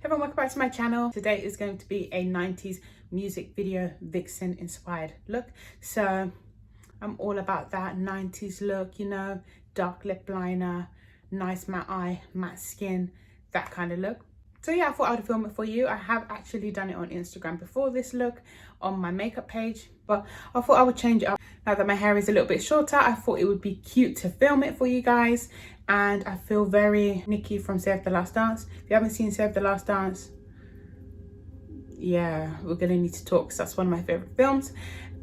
Everyone, welcome back to my channel. Today is going to be a 90s music video VIXEN inspired look. So I'm all about that 90s look, you know, dark lip liner, nice matte eye, matte skin, that kind of look. So yeah, I thought I would film it for you. I have actually done it on Instagram before this look on my makeup page, but I thought I would change it up. Now that my hair is a little bit shorter, I thought it would be cute to film it for you guys. And I feel very Nikki from Save the Last Dance. If you haven't seen Save the Last Dance, yeah, we're gonna need to talk because that's one of my favorite films.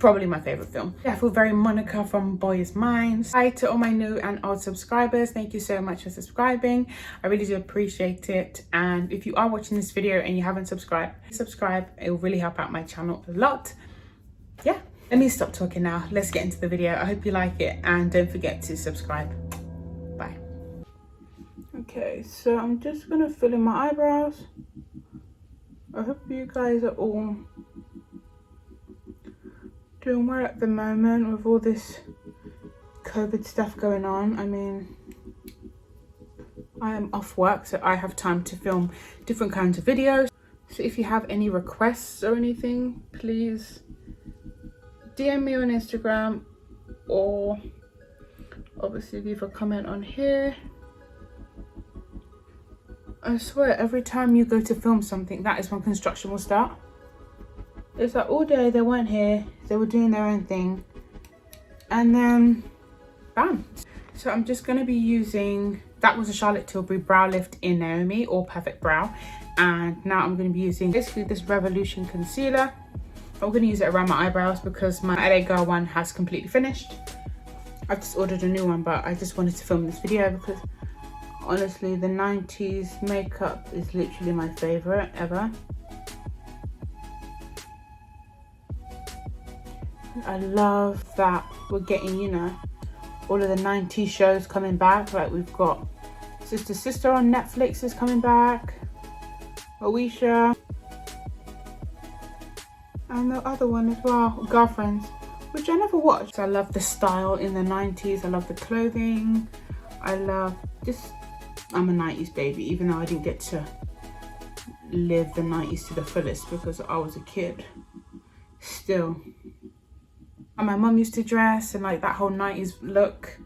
Probably my favorite film. Yeah, I feel very Monica from Boy Is Mine. Hi to all my new and old subscribers. Thank you so much for subscribing. I really do appreciate it. And if you are watching this video and you haven't subscribed, subscribe. It will really help out my channel a lot. Yeah, let me stop talking now. Let's get into the video. I hope you like it and don't forget to subscribe. Bye. Okay, so I'm just gonna fill in my eyebrows. I hope you guys are all doing well at the moment with all this COVID stuff going on. I mean, I am off work, so I have time to film different kinds of videos. So if you have any requests or anything, please DM me on Instagram or obviously leave a comment on here. I swear, every time you go to film something, that is when construction will start. It's like all day they weren't here, they were doing their own thing, and then bam. So I'm just going to be using, that was a Charlotte Tilbury brow lift in Naomi, All Perfect Brow, and now I'm going to be using basically this Revolution concealer. I'm going to use it around my eyebrows because my LA Girl one has completely finished. I've just ordered a new one, but I just wanted to film this video because honestly, the 90s makeup is literally my favorite ever. I love that we're getting, you know, all of the 90s shows coming back. Like we've got Sister Sister on Netflix is coming back, Oisha, and the other one as well, Girlfriends, which I never watched. I love the style in the 90s. I love the clothing. I love just, I'm a 90s baby, even though I didn't get to live the 90s to the fullest because I was a kid. Still. And my mum used to dress, and like that whole 90s look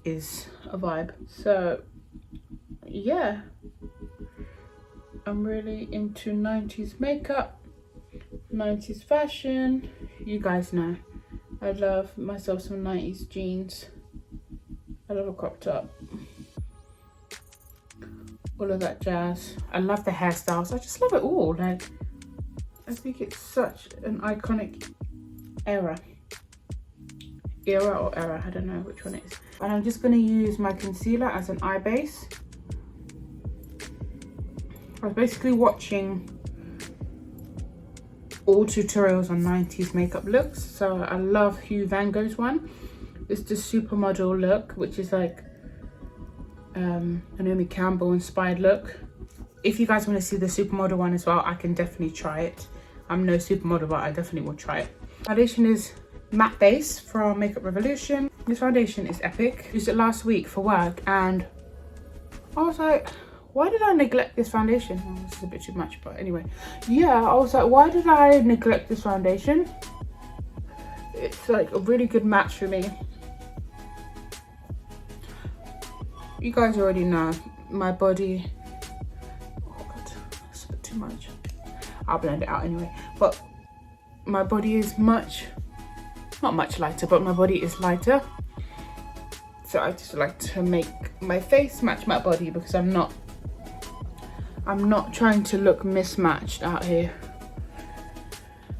is a vibe. So yeah, I'm really into 90s makeup, 90s fashion. You guys know I love myself some 90s jeans. I love a crop top, all of that jazz. I love the hairstyles. I just love it all. Like, I think it's such an iconic era or era, I don't know which one it is. And I'm just going to use my concealer as an eye base. I was basically watching all tutorials on 90s makeup looks, so I love Hugh Van Gogh's one. It's the supermodel look, which is like Naomi Campbell inspired look. If you guys want to see the supermodel one as well, I can definitely try it. I'm no supermodel, but I definitely will try it. Foundation is matte base from Makeup Revolution. This foundation is epic. Used it last week for work and I was like, why did I neglect this foundation? Oh, this is a bit too much, but anyway. Yeah, I was like, why did I neglect this foundation? It's like a really good match for me. You guys already know my body. Oh god, that's a bit too much. I'll blend it out anyway. But my body is not much lighter, but my body is lighter. So I just like to make my face match my body because I'm not trying to look mismatched out here.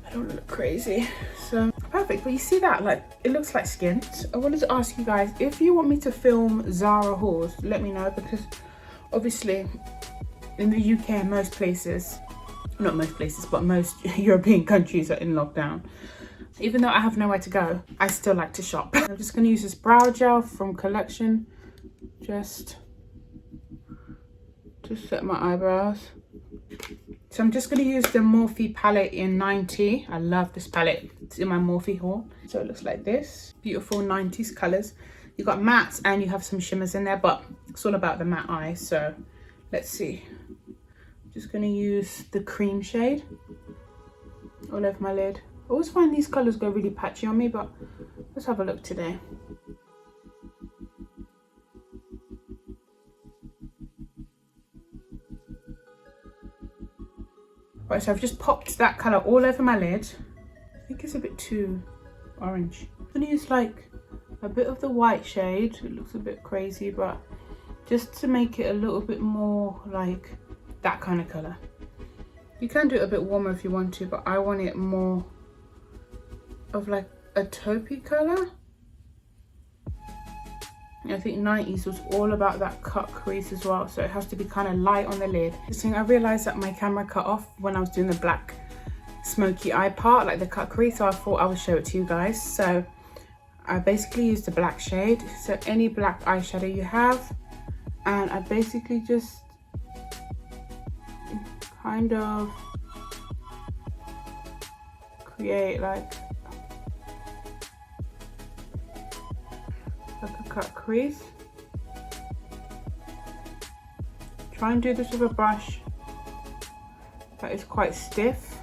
I don't look crazy. So perfect. But you see that, like, it looks like skin. So I wanted to ask you guys, if you want me to film Zara hauls, let me know, because obviously in the UK and most places, not most places, but most European countries are in lockdown. Even though I have nowhere to go, I still like to shop. I'm just going to use this brow gel from Complexion just to set my eyebrows. So I'm just going to use the Morphe palette in 90. I love this palette. It's in my Morphe haul. So it looks like this. Beautiful 90s colours. You've got mattes and you have some shimmers in there, but it's all about the matte eye. So let's see Just gonna use the cream shade all over my lid. I always find these colours go really patchy on me, but let's have a look today. Right, so I've just popped that colour all over my lid. I think it's a bit too orange. I'm gonna use like a bit of the white shade. It looks a bit crazy, but just to make it a little bit more like that kind of colour. You can do it a bit warmer if you want to, but I want it more of like a taupey colour. I think 90s was all about that cut crease as well, so it has to be kind of light on the lid. This thing, I realised that my camera cut off when I was doing the black smoky eye part, like the cut crease, so I thought I would show it to you guys. So I basically used the black shade, so any black eyeshadow you have, and I basically just kind of create like a cut crease. Try and do this with a brush that is quite stiff,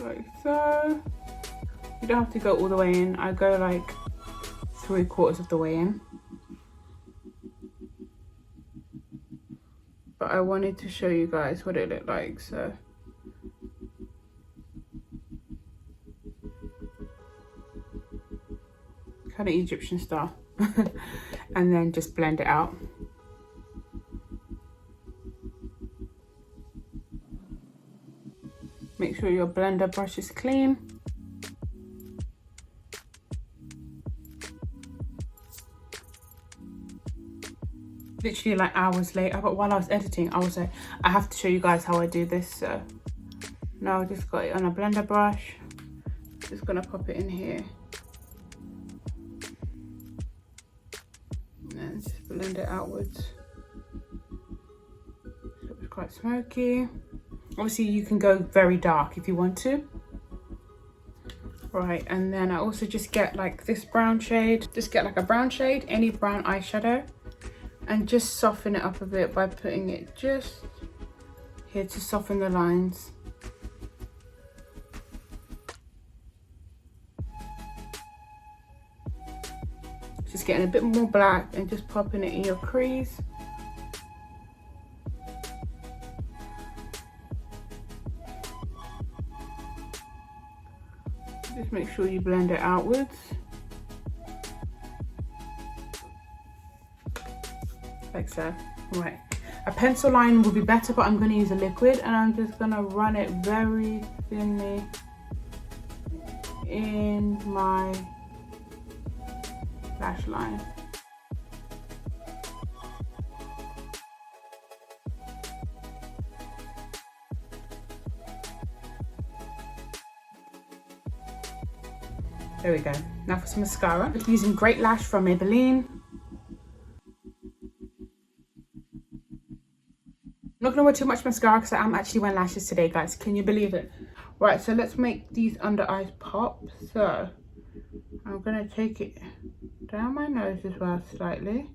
like so. You don't have to go all the way in. I go like 3/4 of the way in, but I wanted to show you guys what it looked like. So kind of Egyptian style. And then just blend it out. Make sure your blender brush is clean. Literally like hours later, but while I was editing, I was like, I have to show you guys how I do this. So now I just got it on a blender brush. Just gonna pop it in here. And just blend it outwards. So it's quite smoky. Obviously you can go very dark if you want to. Right, and then I also just get like this brown shade. Just get like a brown shade, any brown eyeshadow, and just soften it up a bit by putting it just here to soften the lines. Just getting a bit more black and just popping it in your crease. Just make sure you blend it outwards. Like so. Right. A pencil line would be better, but I'm going to use a liquid, and I'm just going to run it very thinly in my lash line. There we go. Now for some mascara. I'm using Great Lash from Maybelline. I'm not going to wear too much mascara because I am actually wearing lashes today, guys. Can you believe it? Right, so let's make these under eyes pop. So I'm going to take it down my nose as well slightly.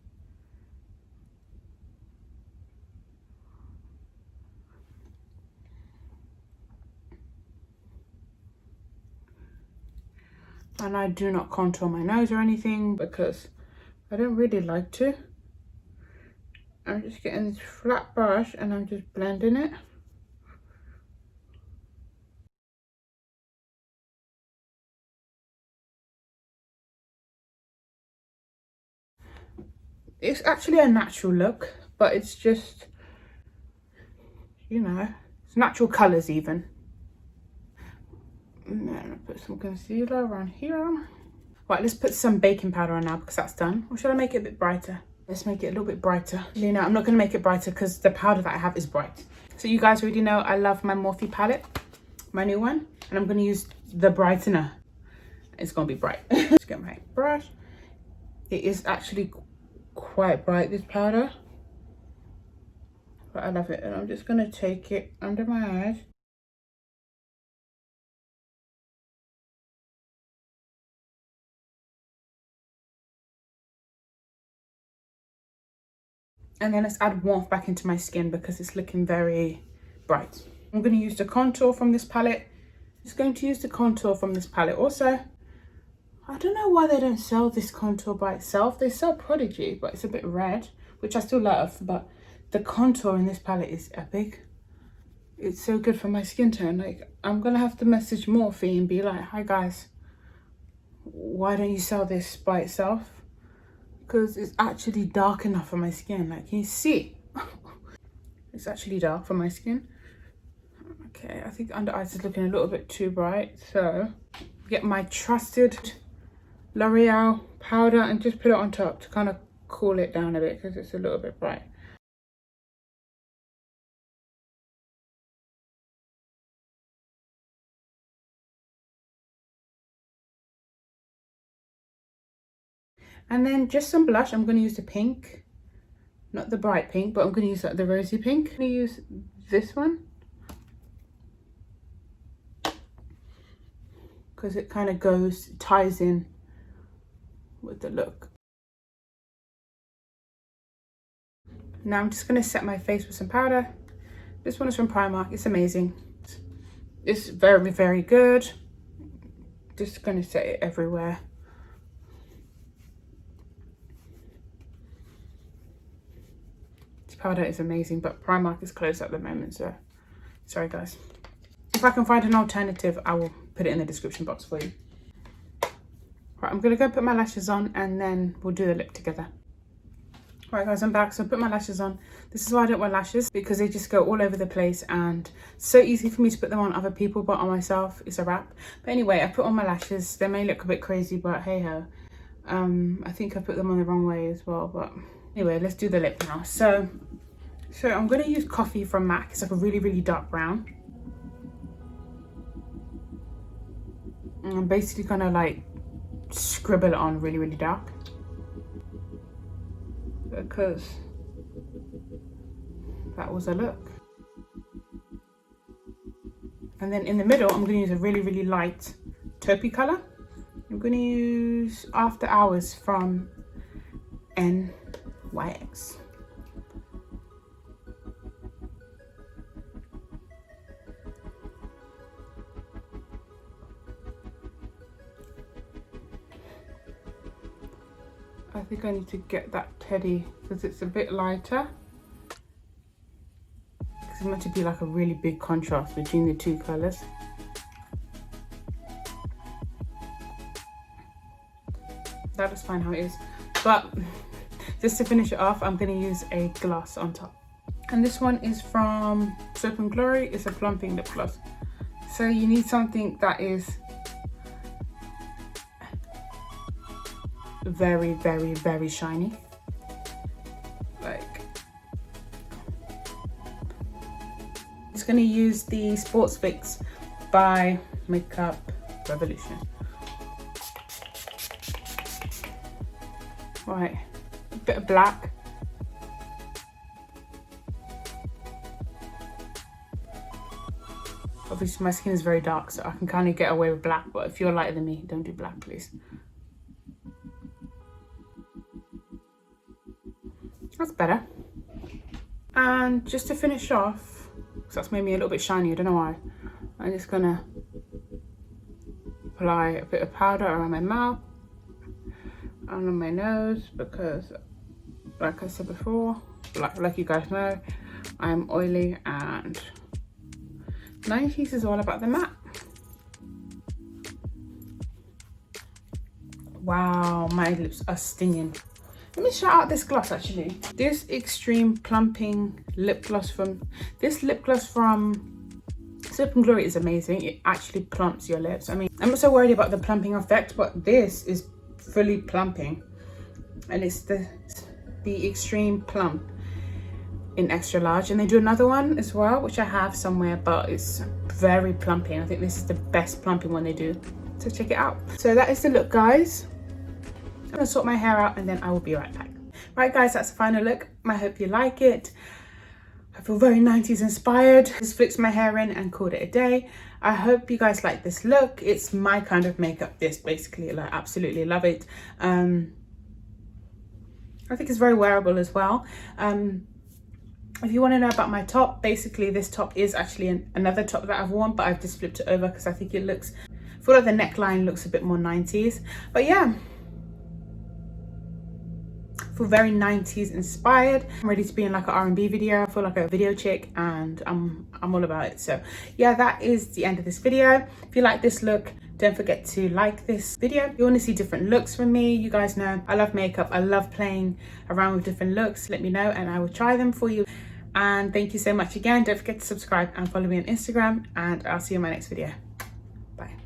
And I do not contour my nose or anything because I don't really like to. I'm just getting this flat brush and I'm just blending it. It's actually a natural look, but it's just, you know, it's natural colours even. And then I'll put some concealer around here. Right, let's put some baking powder on now because that's done. Or should I make it a bit brighter? Let's make it a little bit brighter. You know, I'm not going to make it brighter because the powder that I have is bright. So you guys already know I love my Morphe palette, my new one. And I'm going to use the brightener. It's going to be bright. Let's get my brush. It is actually quite bright, this powder. But I love it. And I'm just going to take it under my eyes. And then let's add warmth back into my skin because it's looking very bright. I'm going to use the contour from this palette. Just going to use the contour from this palette. Also, I don't know why they don't sell this contour by itself. They sell Prodigy, but it's a bit red, which I still love, but the contour in this palette is epic. It's so good for my skin tone. Like, I'm gonna have to message Morphe and be like, hi guys, why don't you sell this by itself? Because it's actually dark enough for my skin. Like, can you see? It's actually dark for my skin. Okay, I think the under eyes is looking a little bit too bright, so get my trusted L'Oreal powder and just put it on top to kind of cool it down a bit because it's a little bit bright. And then just some blush. I'm going to use the pink, not the bright pink, but I'm going to use like the rosy pink. I'm going to use this one because it kind of ties in with the look. Now I'm just going to set my face with some powder. This one is from Primark. It's amazing. It's very, very good. Just going to set it everywhere. Powder is amazing, but Primark is closed at the moment, so sorry guys. If I can find an alternative, I will put it in the description box for you. Right, I'm gonna go put my lashes on and then we'll do the lip together. Right guys, I'm back. So I put my lashes on. This is why I don't wear lashes, because they just go all over the place and so easy for me to put them on other people, but on myself it's a wrap. But anyway, I put on my lashes. They may look a bit crazy, but hey ho. I think I put them on the wrong way as well, but anyway, let's do the lip now. So I'm going to use Coffee from MAC. It's like a really, really dark brown. And I'm basically going to like scribble it on really, really dark. Because that was a look. And then in the middle, I'm going to use a really, really light taupey colour. I'm going to use After Hours from NYX. I think I need to get that teddy because it's a bit lighter. It's meant to be like a really big contrast between the two colours. That is fine how it is. But just to finish it off, I'm going to use a gloss on top. And this one is from Soap and Glory. It's a plumping lip gloss. So you need something that is very, very, very shiny. Like, just going to use the Sports Fix by Makeup Revolution. Right, a bit of black. Obviously my skin is very dark, so I can kind of get away with black, but if you're lighter than me, don't do black, please. That's better. And just to finish off, because that's made me a little bit shiny, I don't know why, I'm just gonna apply a bit of powder around my mouth and on my nose, because like I said before, like you guys know, I'm oily and 90s is all about the matte. Wow, my lips are stinging. Let me shout out this gloss actually. This Extreme Plumping lip gloss from Soap and Glory is amazing. It actually plumps your lips. I mean, I'm not so worried about the plumping effect, but this is fully plumping. And it's the Extreme Plump in extra large. And they do another one as well, which I have somewhere, but it's very plumping. I think this is the best plumping one they do. So check it out. So that is the look, guys. I'm gonna sort my hair out and then I will be right back. Right guys, that's the final look. I hope you like it. I feel very 90s inspired. Just flicked my hair in and called it a day. I hope you guys like this look. It's my kind of makeup, this basically, like absolutely love it. I think it's very wearable as well. If you want to know about my top, basically this top is actually another top that I've worn, but I've just flipped it over because I think it looks, I feel like the neckline looks a bit more 90s. But yeah, I feel very 90s inspired. I'm ready to be in like an R&B video. I feel like a video chick, and I'm all about it. So yeah, that is the end of this video. If you like this look, don't forget to like this video. If you want to see different looks from me, you guys know I love makeup. I love playing around with different looks. Let me know and I will try them for you. And thank you so much again. Don't forget to subscribe and follow me on Instagram, and I'll see you in my next video. Bye.